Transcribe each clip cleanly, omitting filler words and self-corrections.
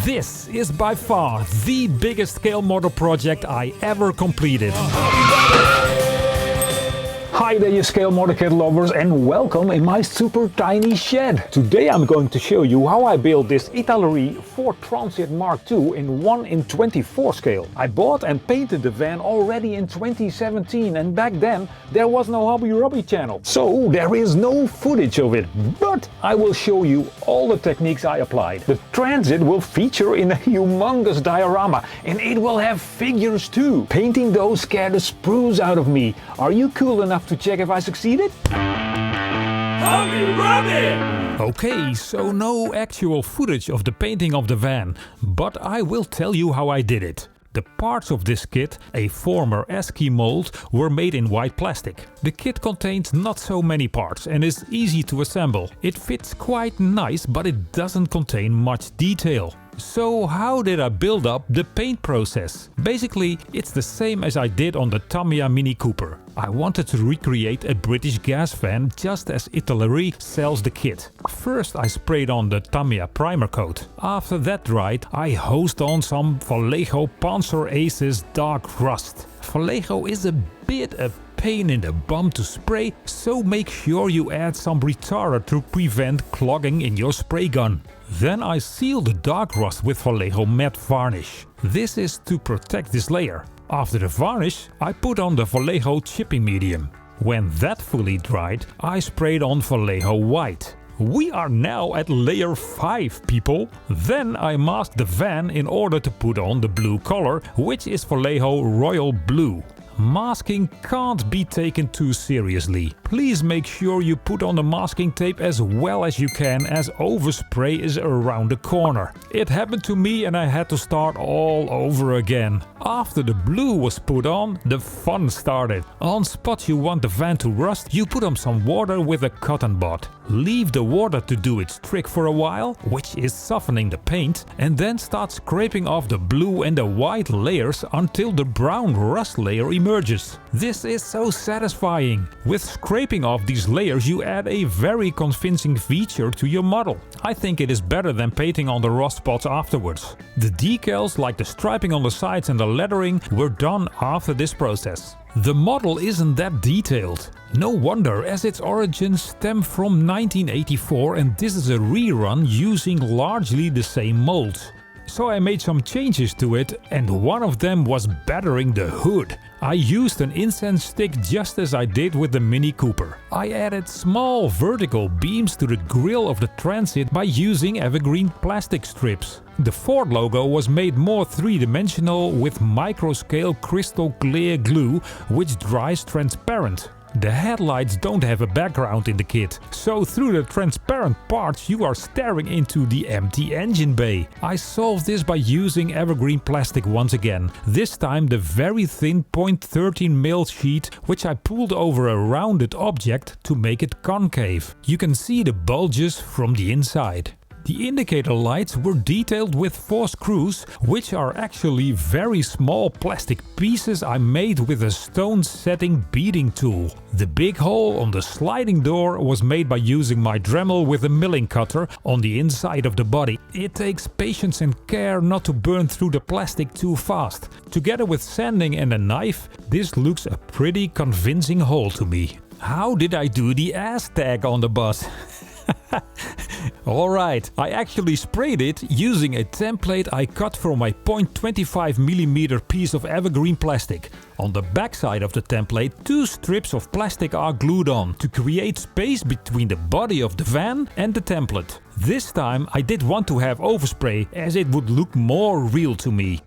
This is by far the biggest scale model project I ever completed. Hi there you scale model kit lovers and welcome in my super tiny shed. Today I'm going to show you how I built this Italeri Ford Transit Mark II in 1:24 scale. I bought and painted the van already in 2017 and back then there was no Robby channel. So there is no footage of it, but I will show you all the techniques I applied. The Transit will feature in a humongous diorama and it will have figures too. Painting those scared the sprues out of me. Are you cool enough to check if I succeeded? Okay, so no actual footage of the painting of the van, but I will tell you how I did it. The parts of this kit, a former Esky mold, were made in white plastic. The kit contains not so many parts and is easy to assemble. It fits quite nice, but it doesn't contain much detail. So how did I build up the paint process? Basically, it's the same as I did on the Tamiya Mini Cooper. I wanted to recreate a British gas van just as Italeri sells the kit. First I sprayed on the Tamiya primer coat. After that dried, I hosed on some Vallejo Panzer Aces Dark Rust. Vallejo is a bit a pain in the bum to spray, so make sure you add some retarder to prevent clogging in your spray gun. Then I sealed the dark rust with Vallejo matte varnish. This is to protect this layer. After the varnish, I put on the Vallejo chipping medium. When that fully dried, I sprayed on Vallejo white. We are now at layer 5, people. Then I masked the van in order to put on the blue color, which is Vallejo Royal Blue. Masking can't be taken too seriously. Please make sure you put on the masking tape as well as you can, as overspray is around the corner. It happened to me and I had to start all over again. After the blue was put on, the fun started. On spots you want the van to rust, you put on some water with a cotton bud. Leave the water to do its trick for a while, which is softening the paint, and then start scraping off the blue and the white layers until the brown rust layer emerges. This is so satisfying. With scraping off these layers you add a very convincing feature to your model. I think it is better than painting on the rust spots afterwards. The decals, like the striping on the sides and the lettering, were done after this process. The model isn't that detailed. No wonder, as its origins stem from 1984 and this is a rerun using largely the same molds. So I made some changes to it and one of them was battering the hood. I used an incense stick just as I did with the Mini Cooper. I added small vertical beams to the grille of the Transit by using evergreen plastic strips. The Ford logo was made more three-dimensional with microscale crystal clear glue which dries transparent. The headlights don't have a background in the kit, so through the transparent parts you are staring into the empty engine bay. I solved this by using evergreen plastic once again, this time the very thin 0.13mm sheet which I pulled over a rounded object to make it concave. You can see the bulges from the inside. The indicator lights were detailed with 4 screws, which are actually very small plastic pieces I made with a stone setting beading tool. The big hole on the sliding door was made by using my Dremel with a milling cutter on the inside of the body. It takes patience and care not to burn through the plastic too fast. Together with sanding and a knife, this looks a pretty convincing hole to me. How did I do the ass tag on the bus? Alright, I actually sprayed it using a template I cut from my 0.25mm piece of evergreen plastic. On the backside of the template, 2 strips of plastic are glued on to create space between the body of the van and the template. This time I did want to have overspray as it would look more real to me.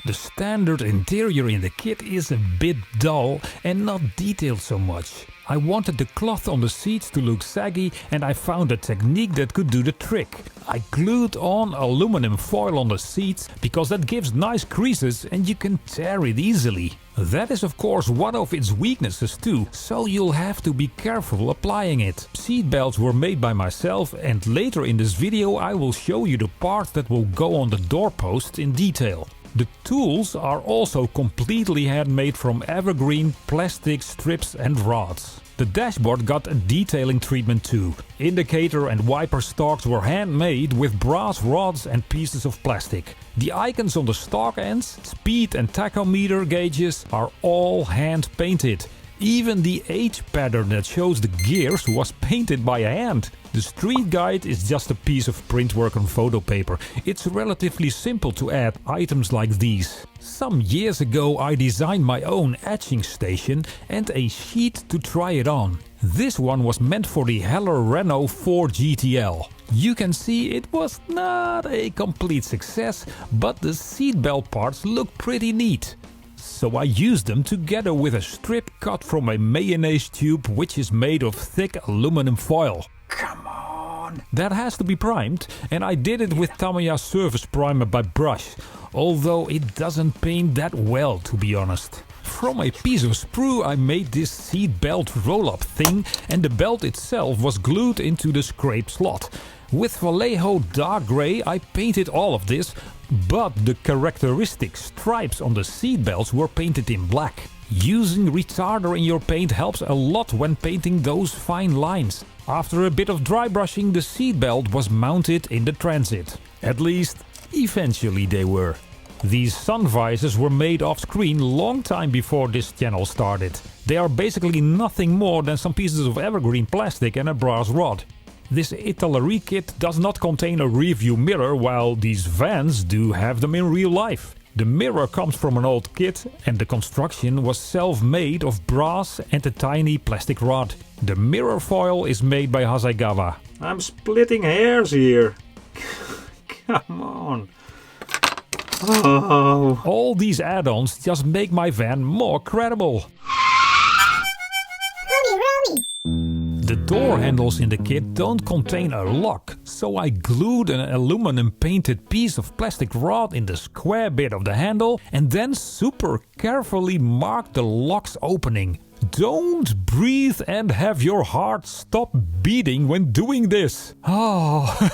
The standard interior in the kit is a bit dull and not detailed so much. I wanted the cloth on the seats to look saggy and I found a technique that could do the trick. I glued on aluminum foil on the seats because that gives nice creases and you can tear it easily. That is of course one of its weaknesses too, so you'll have to be careful applying it. Seat belts were made by myself and later in this video I will show you the parts that will go on the doorposts in detail. The tools are also completely handmade from evergreen plastic strips and rods. The dashboard got a detailing treatment too. Indicator and wiper stalks were handmade with brass rods and pieces of plastic. The icons on the stalk ends, speed and tachometer gauges are all hand painted. Even the H pattern that shows the gears was painted by hand. The street guide is just a piece of print work on photo paper. It's relatively simple to add items like these. Some years ago I designed my own etching station and a sheet to try it on. This one was meant for the Heller Renault 4 GTL. You can see it was not a complete success, but the seatbelt parts look pretty neat. So I used them together with a strip cut from a mayonnaise tube which is made of thick aluminum foil. Come on! That has to be primed, and I did it with Tamiya Surface Primer by brush, although it doesn't paint that well, to be honest. From a piece of sprue I made this seat belt roll-up thing, and the belt itself was glued into the scrape slot. With Vallejo dark grey I painted all of this, but the characteristic stripes on the seat belts were painted in black. Using retarder in your paint helps a lot when painting those fine lines. After a bit of dry brushing, the seat belt was mounted in the Transit. At least, eventually they were. These sun visors were made off screen long time before this channel started. They are basically nothing more than some pieces of evergreen plastic and a brass rod. This Italeri kit does not contain a rearview mirror, while these vans do have them in real life. The mirror comes from an old kit and the construction was self-made of brass and a tiny plastic rod. The mirror foil is made by Hasegawa. I'm splitting hairs here. Come on. Oh. All these add-ons just make my van more credible. Robby. The door handles in the kit don't contain a lock, so I glued an aluminum painted piece of plastic rod in the square bit of the handle and then super carefully marked the lock's opening. Don't breathe and have your heart stop beating when doing this. Oh.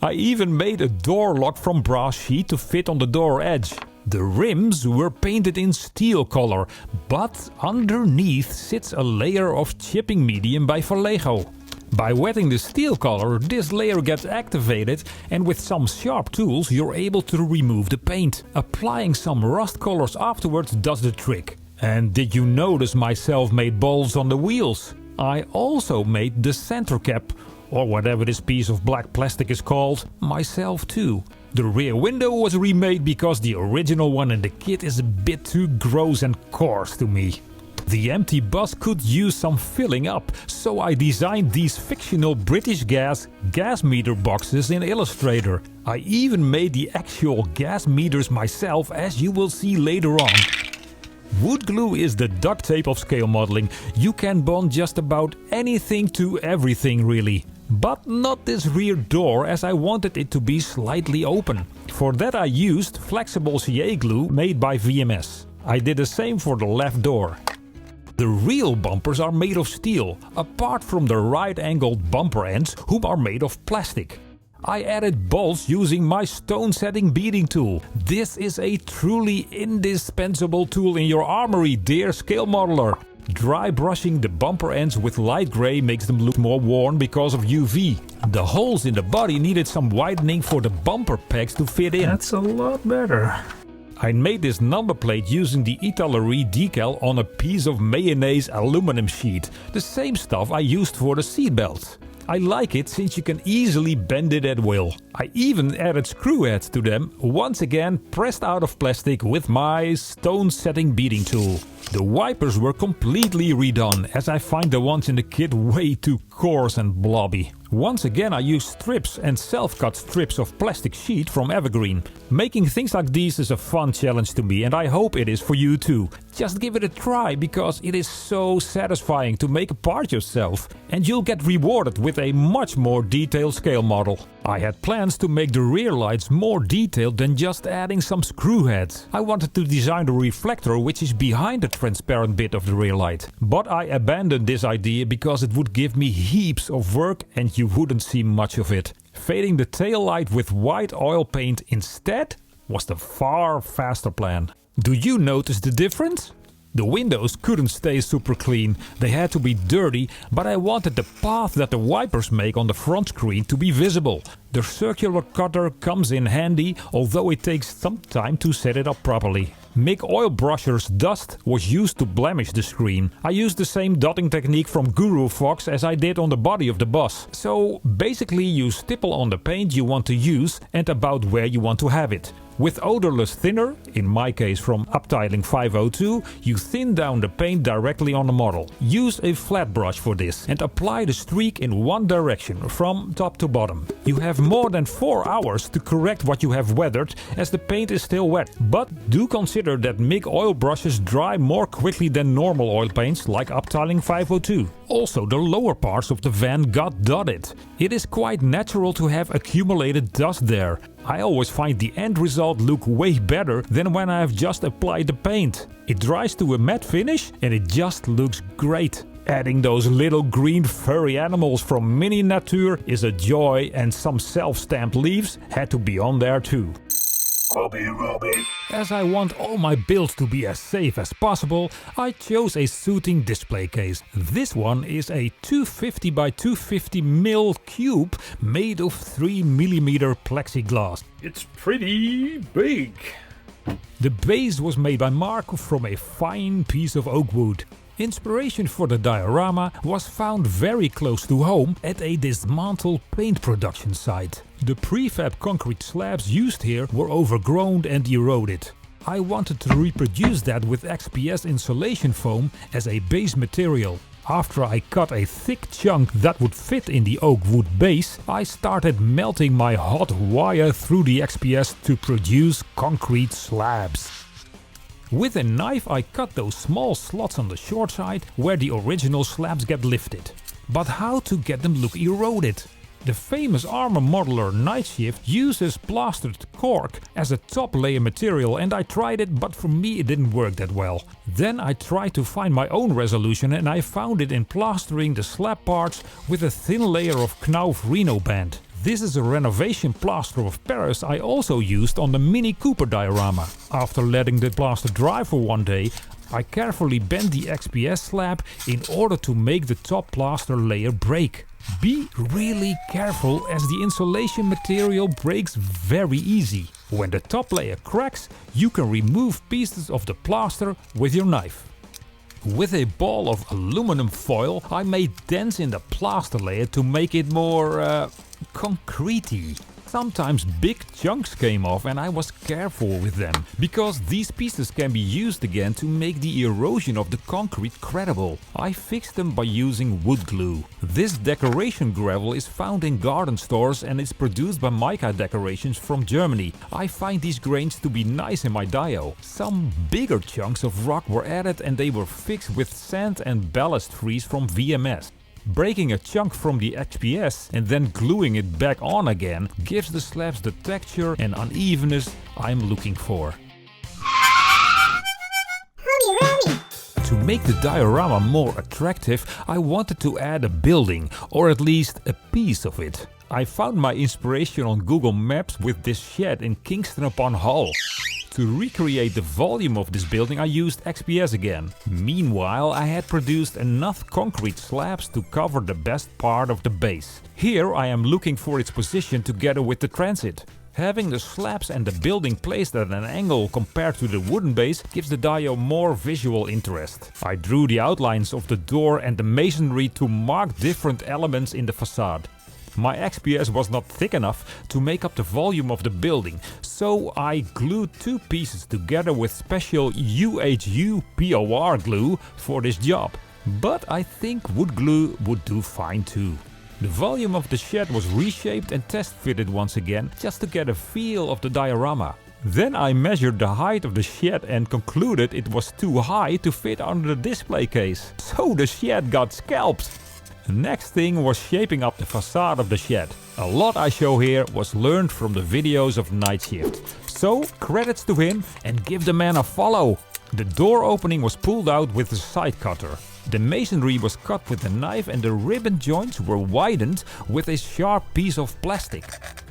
I even made a door lock from brass sheet to fit on the door edge. The rims were painted in steel color, but underneath sits a layer of chipping medium by Vallejo. By wetting the steel color, this layer gets activated and with some sharp tools you're able to remove the paint. Applying some rust colors afterwards does the trick. And did you notice my self-made bolts on the wheels? I also made the center cap, or whatever this piece of black plastic is called, myself too. The rear window was remade because the original one in the kit is a bit too gross and coarse to me. The empty bus could use some filling up, so I designed these fictional British gas meter boxes in Illustrator. I even made the actual gas meters myself, as you will see later on. Wood glue is the duct tape of scale modeling. You can bond just about anything to everything really. But not this rear door, as I wanted it to be slightly open. For that I used flexible CA glue made by VMS. I did the same for the left door. The real bumpers are made of steel, apart from the right-angled bumper ends, whom are made of plastic. I added bolts using my stone setting beading tool. This is a truly indispensable tool in your armory, dear scale modeler. Dry brushing the bumper ends with light grey makes them look more worn because of UV. The holes in the body needed some widening for the bumper pegs to fit in. That's a lot better. I made this number plate using the Italeri decal on a piece of mayonnaise aluminum sheet, the same stuff I used for the seatbelt. I like it since you can easily bend it at will. I even added screw heads to them, once again pressed out of plastic with my stone setting beading tool. The wipers were completely redone, as I find the ones in the kit way too coarse and blobby. Once again I used strips and self-cut strips of plastic sheet from evergreen. Making things like these is a fun challenge to me and I hope it is for you too. Just give it a try because it is so satisfying to make a part yourself and you'll get rewarded with a much more detailed scale model. I had plans to make the rear lights more detailed than just adding some screw heads. I wanted to design the reflector which is behind the transparent bit of the rear light. But I abandoned this idea because it would give me heaps of work and you wouldn't see much of it. Fading the tail light with white oil paint instead was the far faster plan. Do you notice the difference? The windows couldn't stay super clean, they had to be dirty, but I wanted the path that the wipers make on the front screen to be visible. The circular cutter comes in handy, although it takes some time to set it up properly. MIG oil brusher's dust was used to blemish the screen. I used the same dotting technique from Guru Fox as I did on the body of the bus. So basically you stipple on the paint you want to use and about where you want to have it. With odorless thinner, in my case from Italeri 502, you thin down the paint directly on the model. Use a flat brush for this and apply the streak in one direction from top to bottom. You have more than 4 hours to correct what you have weathered as the paint is still wet. But do consider that MIG oil brushes dry more quickly than normal oil paints like Italeri 502. Also, the lower parts of the van got dotted. It is quite natural to have accumulated dust there. I always find the end result look way better than when I have just applied the paint. It dries to a matte finish and it just looks great. Adding those little green furry animals from Mini Nature is a joy, and some self-stamped leaves had to be on there too. Robby. As I want all my builds to be as safe as possible, I chose a suiting display case. This one is a 250 by 250 mil cube made of 3mm plexiglass. It's pretty big. The base was made by Mark from a fine piece of oak wood. Inspiration for the diorama was found very close to home at a dismantled paint production site. The prefab concrete slabs used here were overgrown and eroded. I wanted to reproduce that with XPS insulation foam as a base material. After I cut a thick chunk that would fit in the oak wood base, I started melting my hot wire through the XPS to produce concrete slabs. With a knife I cut those small slots on the short side where the original slabs get lifted. But how to get them look eroded? The famous Armor modeler Night Shift uses plastered cork as a top layer material, and I tried it, but for me it didn't work that well. Then I tried to find my own resolution and I found it in plastering the slab parts with a thin layer of Knauf Reno band. This is a renovation plaster of Paris I also used on the Mini Cooper diorama. After letting the plaster dry for one day, I carefully bent the XPS slab in order to make the top plaster layer break. Be really careful as the insulation material breaks very easy. When the top layer cracks, you can remove pieces of the plaster with your knife. With a ball of aluminum foil, I made dents in the plaster layer to make it more concretey. Sometimes big chunks came off and I was careful with them, because these pieces can be used again to make the erosion of the concrete credible. I fixed them by using wood glue. This decoration gravel is found in garden stores and is produced by Mica Decorations from Germany. I find these grains to be nice in my dio. Some bigger chunks of rock were added and they were fixed with sand and ballast freeze from VMS. Breaking a chunk from the XPS and then gluing it back on again gives the slabs the texture and unevenness I'm looking for. To make the diorama more attractive, I wanted to add a building, or at least a piece of it. I found my inspiration on Google Maps with this shed in Kingston upon Hull. To recreate the volume of this building I used XPS again. Meanwhile, I had produced enough concrete slabs to cover the best part of the base. Here I am looking for its position together with the transit. Having the slabs and the building placed at an angle compared to the wooden base gives the dio more visual interest. I drew the outlines of the door and the masonry to mark different elements in the facade. My XPS was not thick enough to make up the volume of the building, so I glued two pieces together with special UHU POR glue for this job. But I think wood glue would do fine too. The volume of the shed was reshaped and test fitted once again, just to get a feel of the diorama. Then I measured the height of the shed and concluded it was too high to fit under the display case. So the shed got scalped. The next thing was shaping up the facade of the shed. A lot I show here was learned from the videos of Night Shift. So credits to him and give the man a follow. The door opening was pulled out with a side cutter. The masonry was cut with a knife and the ribbon joints were widened with a sharp piece of plastic.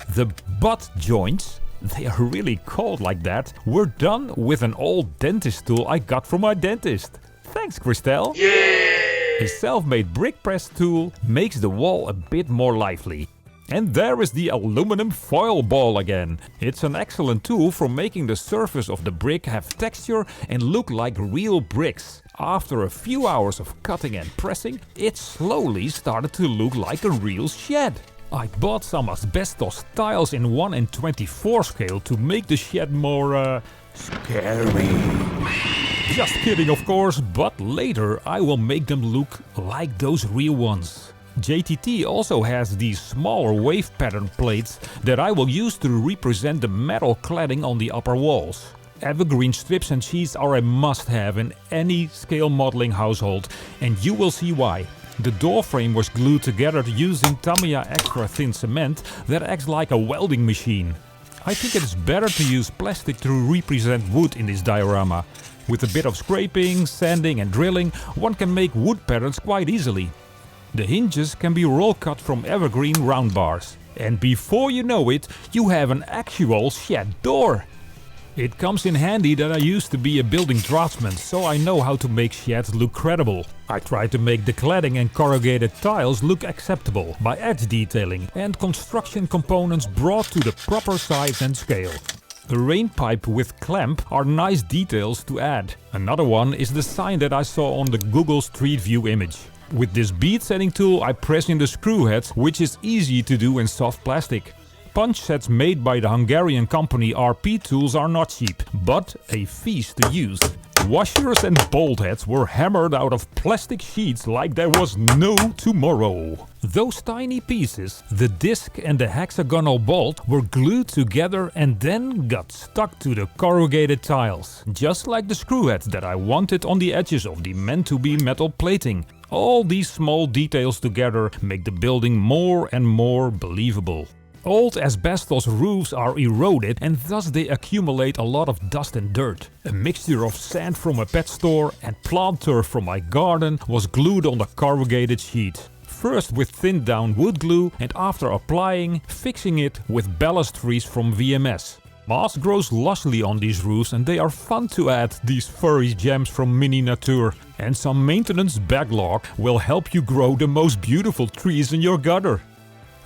The butt joints They are really called like that. We're done with an old dentist tool I got from my dentist. Thanks, Christelle. A self-made brick press tool makes the wall a bit more lively. And there is the aluminum foil ball again. It's an excellent tool for making the surface of the brick have texture and look like real bricks. After a few hours of cutting and pressing, it slowly started to look like a real shed. I bought some asbestos tiles in 1 in 24 scale to make the shed more scary. Just kidding, of course, but later I will make them look like those real ones. JTT also has these smaller wave pattern plates that I will use to represent the metal cladding on the upper walls. Evergreen strips and sheets are a must-have in any scale modeling household, and you will see why. The door frame was glued together using Tamiya extra thin cement that acts like a welding machine. I think it is better to use plastic to represent wood in this diorama. With a bit of scraping, sanding and drilling, one can make wood patterns quite easily. The hinges can be roll cut from evergreen round bars. And before you know it, you have an actual shed door. It comes in handy that I used to be a building draftsman, so I know how to make sheds look credible. I try to make the cladding and corrugated tiles look acceptable by edge detailing and construction components brought to the proper size and scale. The rain pipe with clamp are nice details to add. Another one is the sign that I saw on the Google Street View image. With this bead setting tool I press in the screw heads, which is easy to do in soft plastic. Punch sets made by the Hungarian company RP Tools are not cheap, but a feast to use. Washers and bolt heads were hammered out of plastic sheets like there was no tomorrow. Those tiny pieces, the disc and the hexagonal bolt, were glued together and then got stuck to the corrugated tiles, just like the screw heads that I wanted on the edges of the meant-to-be metal plating. All these small details together make the building more and more believable. Old asbestos roofs are eroded and thus they accumulate a lot of dust and dirt. A mixture of sand from a pet store and plant turf from my garden was glued on the corrugated sheet. First with thinned down wood glue and after applying, fixing it with ballast from VMS. Moss grows lushly on these roofs and they are fun to add, these furry gems from Mini Nature. And some maintenance backlog will help you grow the most beautiful trees in your gutter.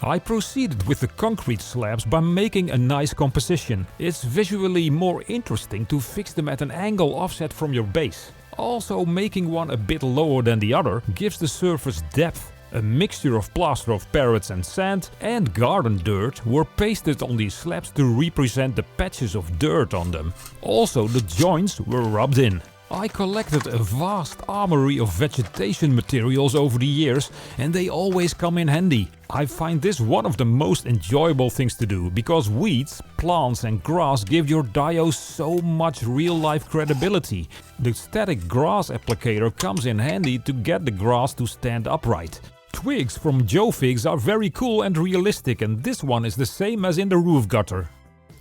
I proceeded with the concrete slabs by making a nice composition. It's visually more interesting to fix them at an angle offset from your base. Also, making one a bit lower than the other gives the surface depth. A mixture of plaster of Paris and sand and garden dirt were pasted on these slabs to represent the patches of dirt on them. Also, the joints were rubbed in. I collected a vast armory of vegetation materials over the years and they always come in handy. I find this one of the most enjoyable things to do because weeds, plants and grass give your dio so much real-life credibility. The static grass applicator comes in handy to get the grass to stand upright. Twigs from Joe Figs are very cool and realistic and this one is the same as in the roof gutter.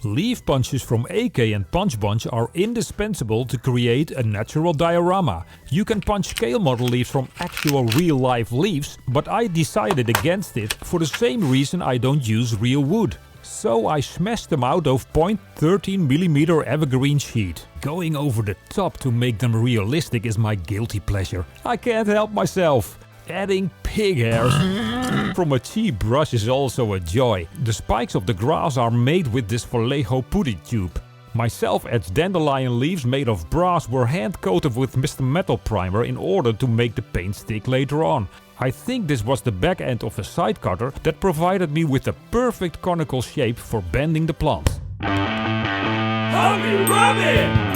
Leaf punches from AK and Punch Bunch are indispensable to create a natural diorama. You can punch scale model leaves from actual real life leaves, but I decided against it for the same reason I don't use real wood. So I smashed them out of 0.13mm evergreen sheet. Going over the top to make them realistic is my guilty pleasure. I can't help myself. Adding pig hairs from a cheap brush is also a joy. The spikes of the grass are made with this Vallejo putty tube. My self-etched dandelion leaves made of brass were hand-coated with Mr. Metal Primer in order to make the paint stick later on. I think this was the back end of a side cutter that provided me with the perfect conical shape for bending the plant. Hungry Robby!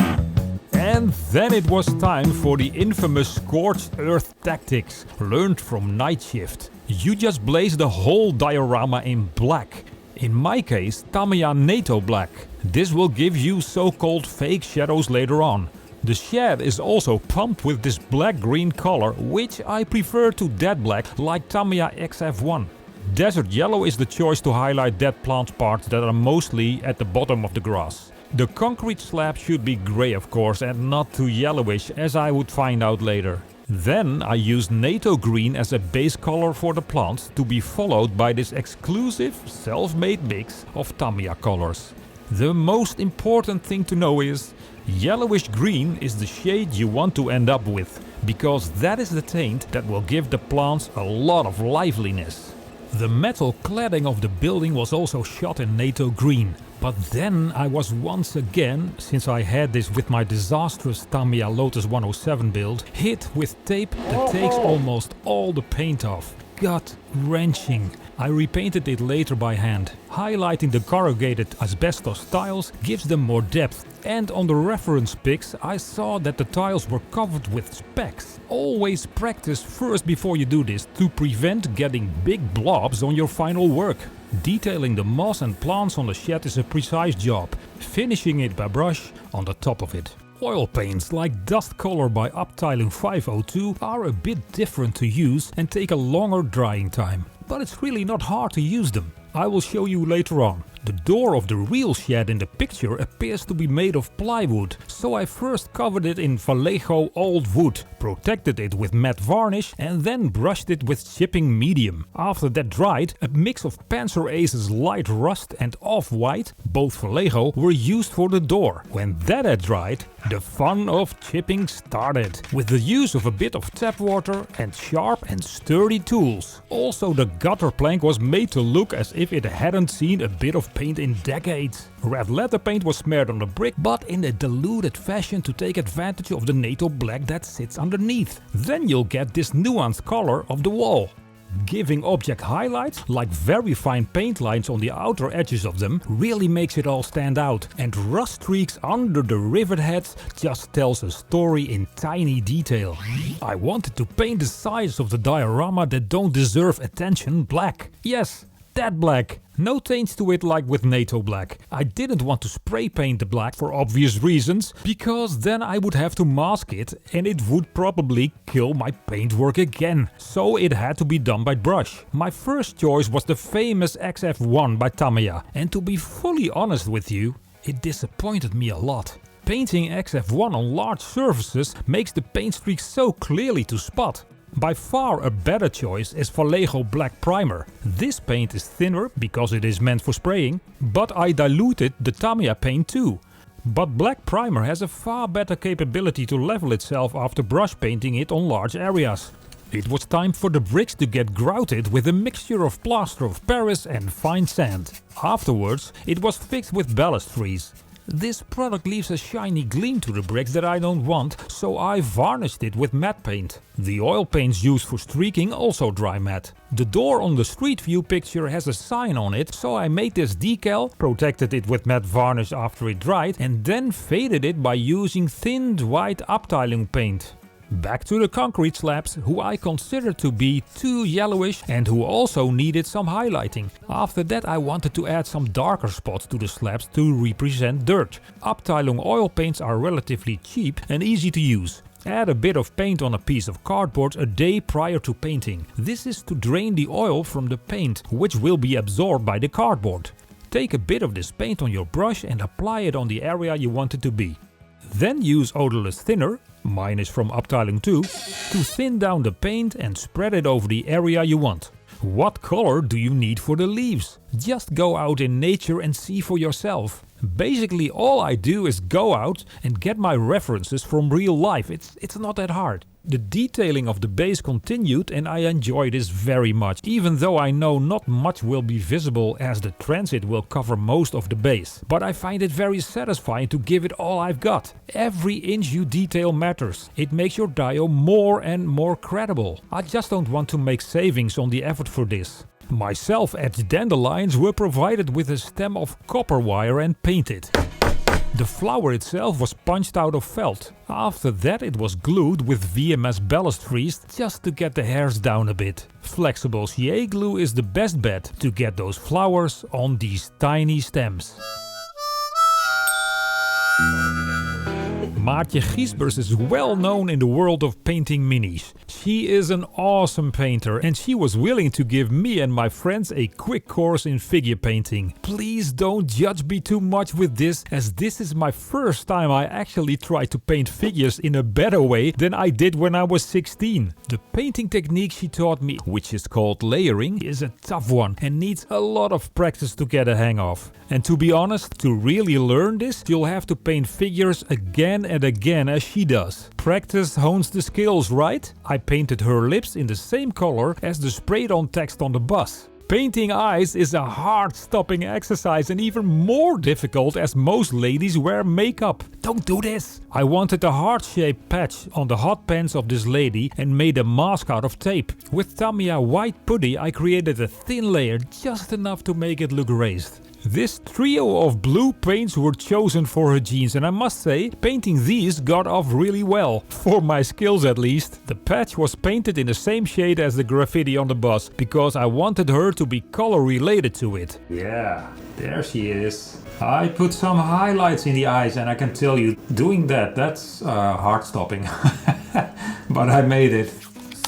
And then it was time for the infamous scorched earth tactics, learned from Night Shift. You just blaze the whole diorama in black. In my case, Tamiya NATO black. This will give you so-called fake shadows later on. The shed is also pumped with this black-green color, which I prefer to dead black like Tamiya XF1. Desert yellow is the choice to highlight dead plant parts that are mostly at the bottom of the grass. The concrete slab should be grey of course and not too yellowish, as I would find out later. Then I used NATO green as a base color for the plants, to be followed by this exclusive self-made mix of Tamiya colors. The most important thing to know is yellowish green is the shade you want to end up with, because that is the tint that will give the plants a lot of liveliness. The metal cladding of the building was also shot in NATO green. But then I was once again, since I had this with my disastrous Tamiya Lotus 107 build, hit with tape that takes almost all the paint off. Gut-wrenching. I repainted it later by hand. Highlighting the corrugated asbestos tiles gives them more depth, and on the reference pics I saw that the tiles were covered with specks. Always practice first before you do this to prevent getting big blobs on your final work. Detailing the moss and plants on the shed is a precise job, finishing it by brush on the top of it. Oil paints like Dust Color by Uptiling 502 are a bit different to use and take a longer drying time. But it's really not hard to use them. I will show you later on. The door of the real shed in the picture appears to be made of plywood, so I first covered it in Vallejo old wood, protected it with matte varnish and then brushed it with chipping medium. After that dried, a mix of Panzer Ace's light rust and off-white, both Vallejo, were used for the door. When that had dried, the fun of chipping started, with the use of a bit of tap water and sharp and sturdy tools. Also, the gutter plank was made to look as if it hadn't seen a bit of paint in decades. Red leather paint was smeared on the brick, but in a diluted fashion to take advantage of the NATO black that sits underneath. Then you'll get this nuanced color of the wall. Giving object highlights, like very fine paint lines on the outer edges of them, really makes it all stand out. And rust streaks under the rivet heads just tells a story in tiny detail. I wanted to paint the sides of the diorama that don't deserve attention black. Yes, that black. No taints to it like with NATO black. I didn't want to spray paint the black for obvious reasons, because then I would have to mask it and it would probably kill my paintwork again. So it had to be done by brush. My first choice was the famous XF1 by Tamiya, and to be fully honest with you, it disappointed me a lot. Painting XF1 on large surfaces makes the paint streaks so clearly to spot. By far a better choice is Vallejo Black Primer. This paint is thinner because it is meant for spraying, but I diluted the Tamiya paint too. But Black Primer has a far better capability to level itself after brush painting it on large areas. It was time for the bricks to get grouted with a mixture of plaster of Paris and fine sand. Afterwards it was fixed with balustries. This product leaves a shiny gleam to the bricks that I don't want, so I varnished it with matte paint. The oil paints used for streaking also dry matte. The door on the street view picture has a sign on it, so I made this decal, protected it with matte varnish after it dried, and then faded it by using thinned white Uptiling paint. Back to the concrete slabs, who I considered to be too yellowish and who also needed some highlighting. After that I wanted to add some darker spots to the slabs to represent dirt. Uptiling oil paints are relatively cheap and easy to use. Add a bit of paint on a piece of cardboard a day prior to painting. This is to drain the oil from the paint, which will be absorbed by the cardboard. Take a bit of this paint on your brush and apply it on the area you want it to be. Then use odorless thinner, mine is from Uptiling 2, to thin down the paint and spread it over the area you want. What color do you need for the leaves? Just go out in nature and see for yourself. Basically all I do is go out and get my references from real life. It's not that hard. The detailing of the base continued and I enjoy this very much, even though I know not much will be visible as the transit will cover most of the base. But I find it very satisfying to give it all I've got. Every inch you detail matters. It makes your dio more and more credible. I just don't want to make savings on the effort for this. My self-etched dandelions were provided with a stem of copper wire and painted. The flower itself was punched out of felt. After that it was glued with VMS balustries just to get the hairs down a bit. Flexible CA glue is the best bet to get those flowers on these tiny stems. Maartje Giesbers is well known in the world of painting minis. She is an awesome painter and she was willing to give me and my friends a quick course in figure painting. Please don't judge me too much with this, as this is my first time I actually tried to paint figures in a better way than I did when I was 16. The painting technique she taught me, which is called layering, is a tough one and needs a lot of practice to get a hang of. And to be honest, to really learn this, you'll have to paint figures again and again as she does. Practice hones the skills, right? I painted her lips in the same color as the sprayed on text on the bus. Painting eyes is a heart-stopping exercise and even more difficult as most ladies wear makeup. Don't do this! I wanted a heart-shaped patch on the hot pants of this lady and made a mask out of tape. With Tamiya white putty I created a thin layer just enough to make it look raised. This trio of blue paints were chosen for her jeans, and I must say, painting these got off really well. For my skills at least. The patch was painted in the same shade as the graffiti on the bus, because I wanted her to be color related to it. Yeah, there she is. I put some highlights in the eyes and I can tell you, doing that's heart-stopping. But I made it.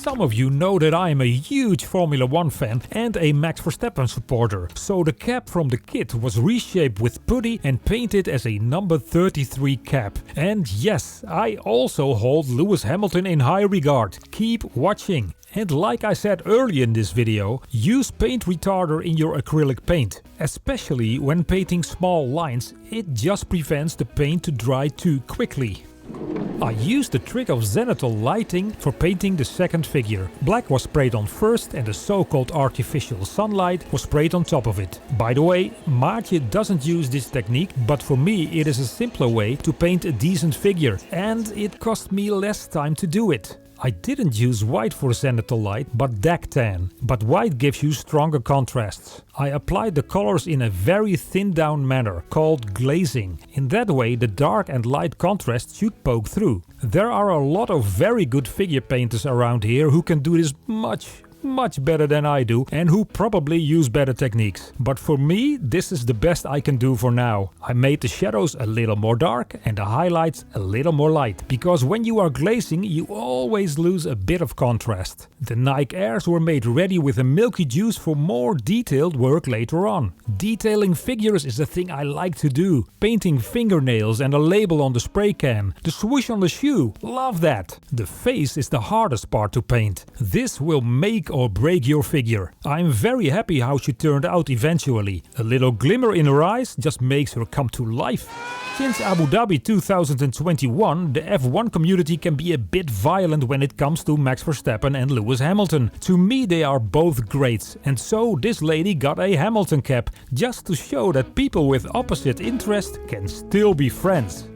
Some of you know that I am a huge Formula 1 fan and a Max Verstappen supporter, so the cap from the kit was reshaped with putty and painted as a number 33 cap. And yes, I also hold Lewis Hamilton in high regard. Keep watching. And like I said earlier in this video, use paint retarder in your acrylic paint. Especially when painting small lines, it just prevents the paint to dry too quickly. I used the trick of zenithal lighting for painting the second figure. Black was sprayed on first and the so-called artificial sunlight was sprayed on top of it. By the way, Maartje doesn't use this technique, but for me it is a simpler way to paint a decent figure, and it cost me less time to do it. I didn't use white for zenithal light, but dark tan. But white gives you stronger contrasts. I applied the colors in a very thinned down manner, called glazing. In that way the dark and light contrast should poke through. There are a lot of very good figure painters around here who can do this much better than I do and who probably use better techniques. But for me, this is the best I can do for now. I made the shadows a little more dark and the highlights a little more light, because when you are glazing you always lose a bit of contrast. The Nike Airs were made ready with a milky juice for more detailed work later on. Detailing figures is a thing I like to do. Painting fingernails and a label on the spray can. The swoosh on the shoe, love that. The face is the hardest part to paint. This will make or break your figure. I'm very happy how she turned out eventually. A little glimmer in her eyes just makes her come to life. Since Abu Dhabi 2021, the F1 community can be a bit violent when it comes to Max Verstappen and Lewis Hamilton. To me they are both greats, and so this lady got a Hamilton cap, just to show that people with opposite interests can still be friends.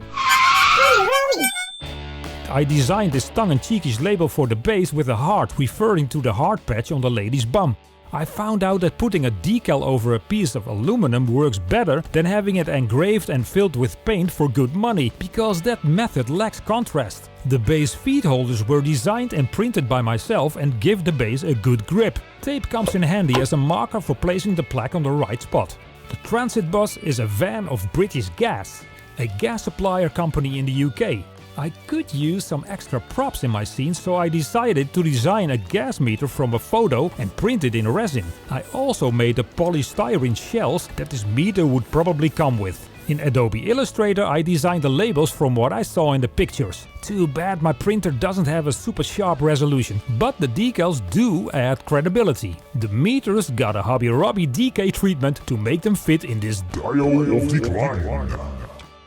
I designed this tongue-in-cheekish label for the base with a heart referring to the heart patch on the lady's bum. I found out that putting a decal over a piece of aluminum works better than having it engraved and filled with paint for good money, because that method lacks contrast. The base feet holders were designed and printed by myself and give the base a good grip. Tape comes in handy as a marker for placing the plaque on the right spot. The Transit bus is a van of British Gas, a gas supplier company in the UK. I could use some extra props in my scene, so I decided to design a gas meter from a photo and print it in resin. I also made the polystyrene shells that this meter would probably come with. In Adobe Illustrator I designed the labels from what I saw in the pictures. Too bad my printer doesn't have a super sharp resolution, but the decals do add credibility. The meters got a Hobby Robby DK treatment to make them fit in this diode of decline.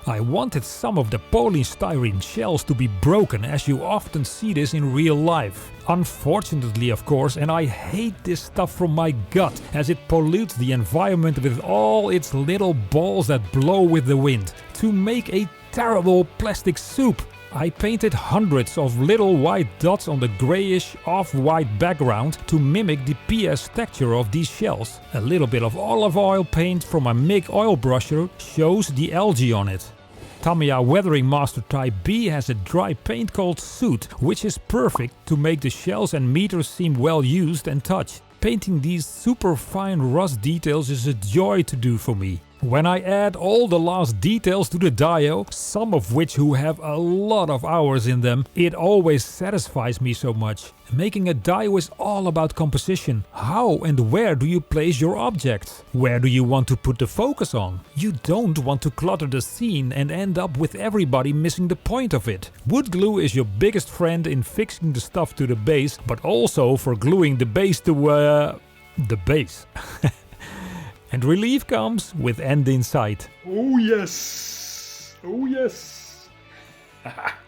I wanted some of the polystyrene shells to be broken, as you often see this in real life. Unfortunately, of course, and I hate this stuff from my gut, as it pollutes the environment with all its little balls that blow with the wind. To make a terrible plastic soup, I painted hundreds of little white dots on the greyish off-white background to mimic the PS texture of these shells. A little bit of olive oil paint from my MIG oil brusher shows the algae on it. Tamiya Weathering Master Type B has a dry paint called Soot, which is perfect to make the shells and meters seem well used and touched. Painting these super fine rust details is a joy to do for me. When I add all the last details to the dio, some of which who have a lot of hours in them, it always satisfies me so much. Making a dio is all about composition. How and where do you place your objects? Where do you want to put the focus on? You don't want to clutter the scene and end up with everybody missing the point of it. Wood glue is your biggest friend in fixing the stuff to the base, but also for gluing the base to the base. And relief comes with end in sight. Oh yes! Oh yes!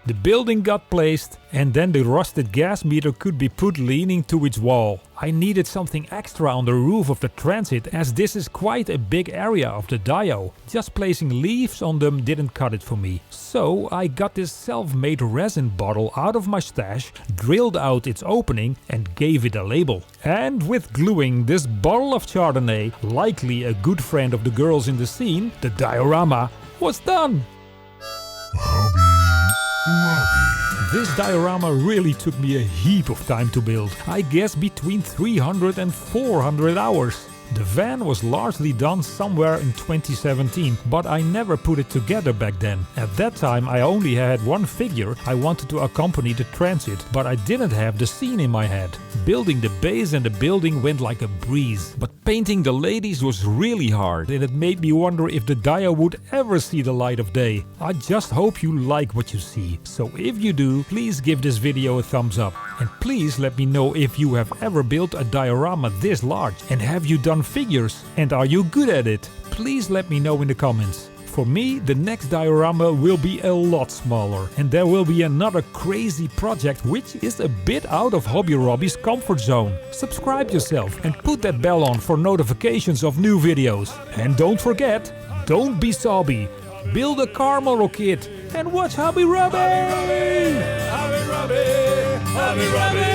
The building got placed and then the rusted gas meter could be put leaning to its wall. I needed something extra on the roof of the Transit as this is quite a big area of the dio. Just placing leaves on them didn't cut it for me. So I got this self-made resin bottle out of my stash, drilled out its opening and gave it a label. And with gluing this bottle of Chardonnay, likely a good friend of the girls in the scene, the diorama was done. This diorama really took me a heap of time to build. I guess between 300 and 400 hours. The van was largely done somewhere in 2017, but I never put it together back then. At that time I only had one figure I wanted to accompany the Transit, but I didn't have the scene in my head. Building the base and the building went like a breeze, but painting the ladies was really hard and it made me wonder if the dio would ever see the light of day. I just hope you like what you see, so if you do, please give this video a thumbs up. And please let me know if you have ever built a diorama this large, and have you done figures, and are you good at it? Please let me know in the comments. For me, the next diorama will be a lot smaller, and there will be another crazy project which is a bit out of Hobby Robby's comfort zone. Subscribe yourself and put that bell on for notifications of new videos. And don't forget, don't be sobby. Build a car model kit and watch Hobby Robby! Hobby Robby! Hobby Robby!